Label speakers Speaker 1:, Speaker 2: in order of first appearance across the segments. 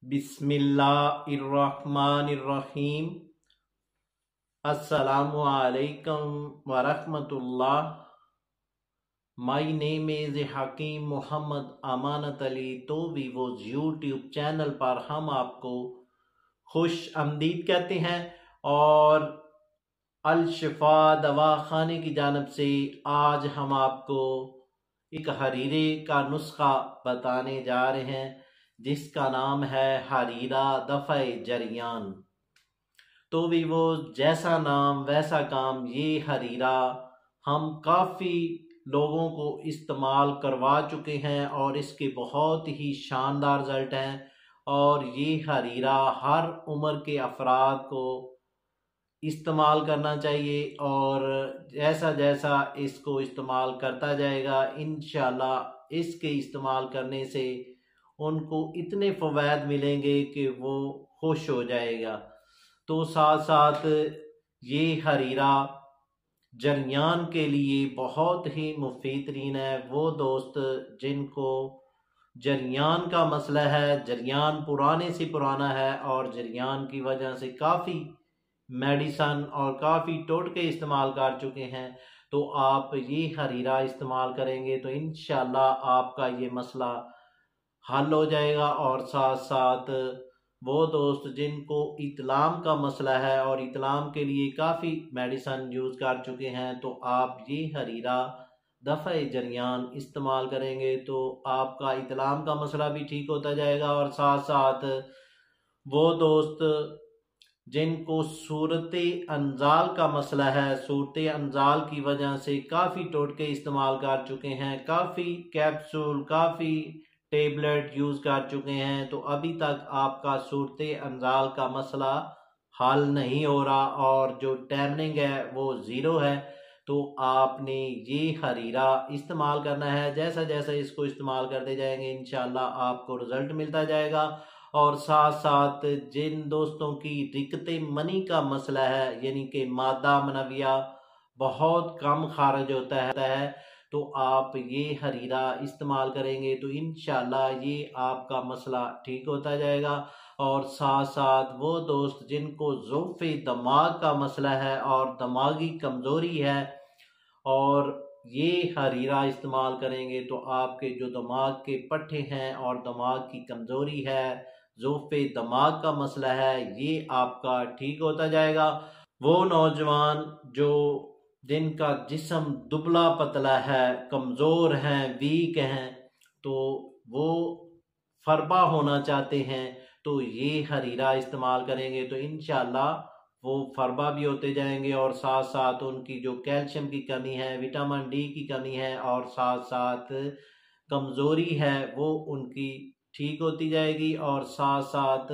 Speaker 1: बिस्मिल्लाहिर्रहमानिर्रहीम। अस्सलामु अलैकुम वरहमतुल्लाह। माई नेम इज़ हकीम मोहम्मद अमानत अली। तो वीवोज यूट्यूब चैनल पर हम आपको खुश आमदीद कहते हैं और अल शिफा दवा खाने की जानब से आज हम आपको एक हरीरे का नुस्खा बताने जा रहे हैं जिसका नाम है हरीरा दफ़े जरियान। तो भी वो जैसा नाम वैसा काम। ये हरीरा हम काफ़ी लोगों को इस्तेमाल करवा चुके हैं और इसके बहुत ही शानदार रिजल्ट हैं। और ये हरीरा हर उम्र के अफराद को इस्तेमाल करना चाहिए और जैसा जैसा इसको इस्तेमाल करता जाएगा इंशाल्लाह इसके इस्तेमाल करने से उनको इतने फ़वाद मिलेंगे कि वो खुश हो जाएगा। तो साथ साथ ये हरीरा जरियान के लिए बहुत ही मुफीद तरीन है। वो दोस्त जिनको जरियान का मसला है, जरियान पुराने से पुराना है और जरियान की वजह से काफ़ी मेडिसन और काफ़ी टोटके इस्तेमाल कर चुके हैं, तो आप ये हरीरा इस्तेमाल करेंगे तो इंशाल्लाह आपका ये मसला हल हो जाएगा। और साथ साथ वो दोस्त जिनको इतलाम का मसला है और इतलाम के लिए काफ़ी मेडिसन यूज़ कर चुके हैं, तो आप ये हरीरा दफ़े जरियान इस्तेमाल करेंगे तो आपका इतलाम का मसला भी ठीक होता जाएगा। और साथ साथ वो दोस्त जिनको सूरत अंजाल का मसला है, सूरत अंजाल की वजह से काफ़ी टोटके इस्तेमाल कर चुके हैं, काफ़ी कैप्सूल काफ़ी टेबलेट यूज़ कर चुके हैं, तो अभी तक आपका सूरत अंजाल का मसला हल नहीं हो रहा और जो टैमनिंग है वो ज़ीरो है, तो आपने ये हरीरा इस्तेमाल करना है। जैसा जैसा इसको इस्तेमाल करते जाएंगे इंशाल्लाह आपको रिज़ल्ट मिलता जाएगा। और साथ साथ जिन दोस्तों की दिक्कत मनी का मसला है, यानी कि मादा मनविया बहुत कम खारिज होता है, तो आप ये हरीरा इस्तेमाल करेंगे तो इंशाल्लाह ये आपका मसला ठीक होता जाएगा। और साथ साथ वो दोस्त जिनको ज़ुफ़े दिमाग का मसला है और दिमागी कमज़ोरी है और ये हरीरा इस्तेमाल करेंगे तो आपके जो दिमाग के पट्टे हैं और दिमाग की कमज़ोरी है, ज़ुफ़े दिमाग का मसला है, ये आपका ठीक होता जाएगा। वो नौजवान जो जिनका जिस्म दुबला पतला है, कमज़ोर हैं, वीक हैं, तो वो फरबा होना चाहते हैं, तो ये हरीरा इस्तेमाल करेंगे तो इंशाल्लाह वो फरबा भी होते जाएंगे। और साथ साथ उनकी जो कैल्शियम की कमी है, विटामिन डी की कमी है और साथ साथ कमज़ोरी है वो उनकी ठीक होती जाएगी। और साथ साथ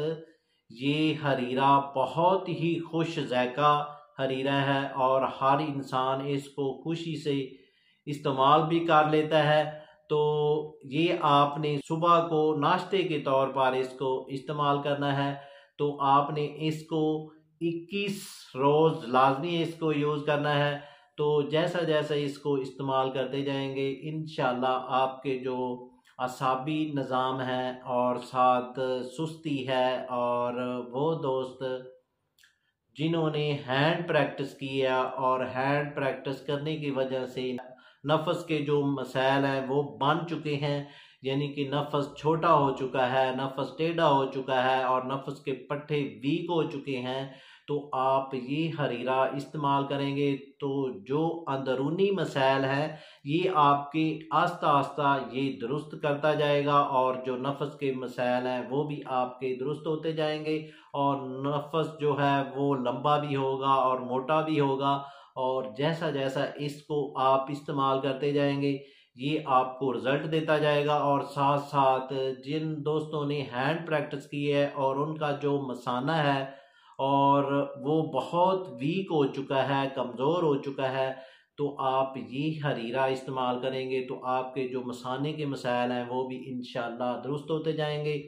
Speaker 1: ये हरीरा बहुत ही खुश ज़ायक़ा हरीरा है और हर इंसान इसको खुशी से इस्तेमाल भी कर लेता है। तो ये आपने सुबह को नाश्ते के तौर पर इसको इस्तेमाल करना है, तो आपने इसको 21 रोज़ लाजमी इसको यूज़ करना है। तो जैसा जैसा इसको इस्तेमाल करते जाएंगे इंशाल्लाह आपके जो असाबी निज़ाम है और साथ सुस्ती है और वो दोस्त जिन्होंने हैंड प्रैक्टिस किया और हैंड प्रैक्टिस करने की वजह से नफस के जो मसाइल हैं वो बन चुके हैं, यानी कि नफस छोटा हो चुका है, नफस टेढ़ा हो चुका है और नफस के पट्टे वीक हो चुके हैं, तो आप ये हरीरा इस्तेमाल करेंगे तो जो अंदरूनी मसाइल हैं ये आपके आस्ता आस्ता ये दुरुस्त करता जाएगा और जो नफस के मसाइल हैं वो भी आपके दुरुस्त होते जाएंगे और नफस जो है वो लंबा भी होगा और मोटा भी होगा। और जैसा जैसा इसको आप इस्तेमाल करते जाएंगे ये आपको रिजल्ट देता जाएगा। और साथ साथ जिन दोस्तों ने हैंड प्रैक्टिस की है और उनका जो मसाना है और वो बहुत वीक हो चुका है, कमज़ोर हो चुका है, तो आप ये हरीरा इस्तेमाल करेंगे तो आपके जो मसाने के मसाइल हैं वो भी इंशाल्लाह दुरुस्त होते जाएंगे।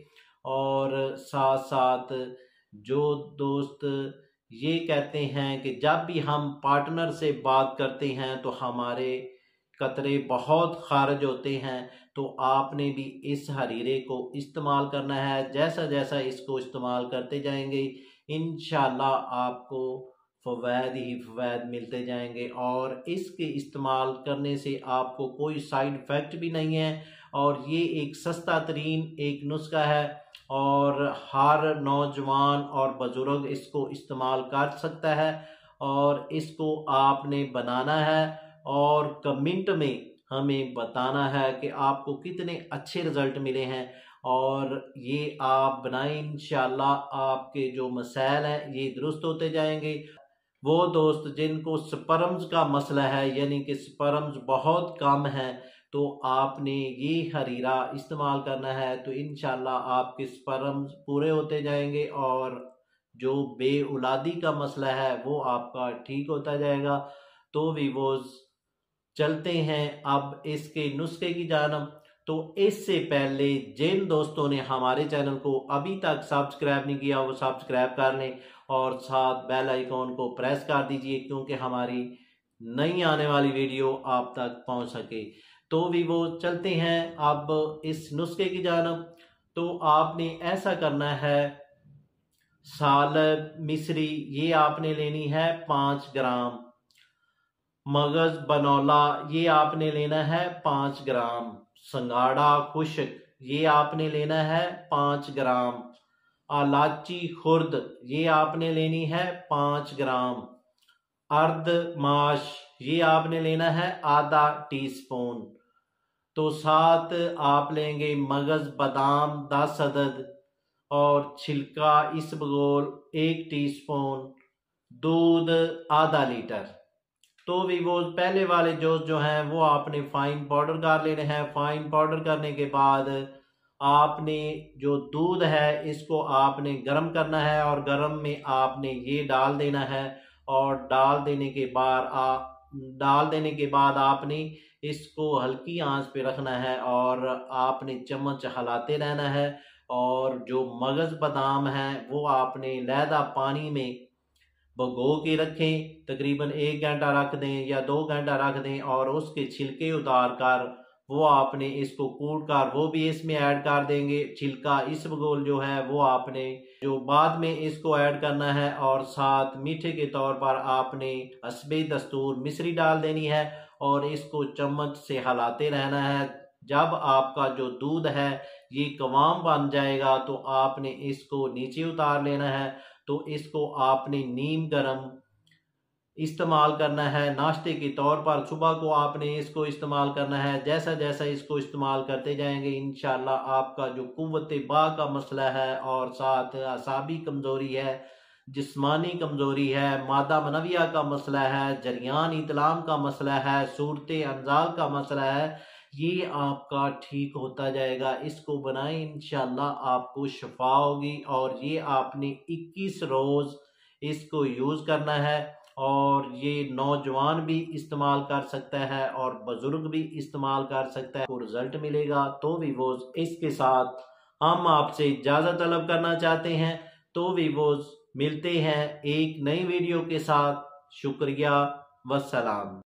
Speaker 1: और साथ साथ जो दोस्त ये कहते हैं कि जब भी हम पार्टनर से बात करते हैं तो हमारे कतरे बहुत खारिज होते हैं, तो आपने भी इस हरीरे को इस्तेमाल करना है। जैसा जैसा इसको इस्तेमाल करते जाएंगे इंशाल्लाह आपको फ़वाद ही फ़वाद मिलते जाएंगे, और इसके इस्तेमाल करने से आपको कोई साइड इफ़ेक्ट भी नहीं है। और ये एक सस्ता तरीन एक नुस्खा है और हर नौजवान और बुज़ुर्ग इसको इस्तेमाल कर सकता है। और इसको आपने बनाना है और कमेंट में हमें बताना है कि आपको कितने अच्छे रिज़ल्ट मिले हैं। और ये आप बनाएं, इंशाल्लाह आपके जो मसाइल हैं ये दुरुस्त होते जाएंगे। वो दोस्त जिनको स्पर्म्स का मसला है, यानी कि स्पर्म्स बहुत कम है, तो आपने ये हरीरा इस्तेमाल करना है, तो इंशाल्लाह आपके स्पर्म्स पूरे होते जाएंगे और जो बेऔलादी का मसला है वो आपका ठीक होता जाएगा। तो वीवोज़ चलते हैं अब इसके नुस्खे की जानब। तो इससे पहले जिन दोस्तों ने हमारे चैनल को अभी तक सब्सक्राइब नहीं किया वो सब्सक्राइब कर लें और साथ बेल आइकॉन को प्रेस कर दीजिए, क्योंकि हमारी नई आने वाली वीडियो आप तक पहुंच सके। तो भी वो चलते हैं अब इस नुस्खे की जानब। तो आपने ऐसा करना है, सालब मिश्री ये आपने लेनी है 5 ग्राम, मगज बनौला ये आपने लेना है 5 ग्राम, संगाड़ा खुश्क ये आपने लेना है 5 ग्राम, इलायची खुर्द ये आपने लेनी है 5 ग्राम, अर्ध माश ये आपने लेना है आधा टीस्पून। तो साथ आप लेंगे मगज बादाम 10 अदद और छिलका इसबगोल 1 टीस्पून, दूध आधा लीटर। तो भी वो पहले वाले जो हैं वो आपने फाइन पाउडर कर लेने हैं। फाइन पाउडर करने के बाद आपने जो दूध है इसको आपने गर्म करना है और गर्म में आपने ये डाल देना है। और डाल देने के बाद आपने इसको हल्की आंच पे रखना है और आपने चम्मच हिलाते रहना है। और जो मगज बादाम है वो आपने लहदा पानी में भिगो के रखें, तकरीबन 1 घंटा रख दें या 2 घंटा रख दें, और उसके छिलके उतार कर वो आपने इसको कूट कर वो भी इसमें ऐड कर देंगे। छिलका इसबगोल जो है वो आपने जो बाद में इसको ऐड करना है। और साथ मीठे के तौर पर आपने हस्बे दस्तूर मिश्री डाल देनी है और इसको चम्मच से हिलाते रहना है। जब आपका जो दूध है ये कवाम बन जाएगा तो आपने इसको नीचे उतार लेना है। तो इसको आपने नीम गरम इस्तेमाल करना है नाश्ते के तौर पर। सुबह को आपने इसको इस्तेमाल करना है। जैसा जैसा इसको इस्तेमाल करते जाएंगे इंशाल्लाह आपका जो कुव्वत बा का मसला है और साथ असाबी कमज़ोरी है, जिस्मानी कमज़ोरी है, मादा मनविया का मसला है, जरियान इतलाम का मसला है, सूरत अंजाल का मसला है, ये आपका ठीक होता जाएगा। इसको बनाएं, इंशाल्लाह आपको शफा होगी। और ये आपने 21 रोज़ इसको यूज़ करना है और ये नौजवान भी इस्तेमाल कर सकता है और बुजुर्ग भी इस्तेमाल कर सकता है, को रिजल्ट मिलेगा। तो वीवोज़ इसके साथ हम आपसे इजाज़त तलब करना चाहते हैं। तो वीवोज़ मिलते हैं एक नई वीडियो के साथ। शुक्रिया, वस्सलाम।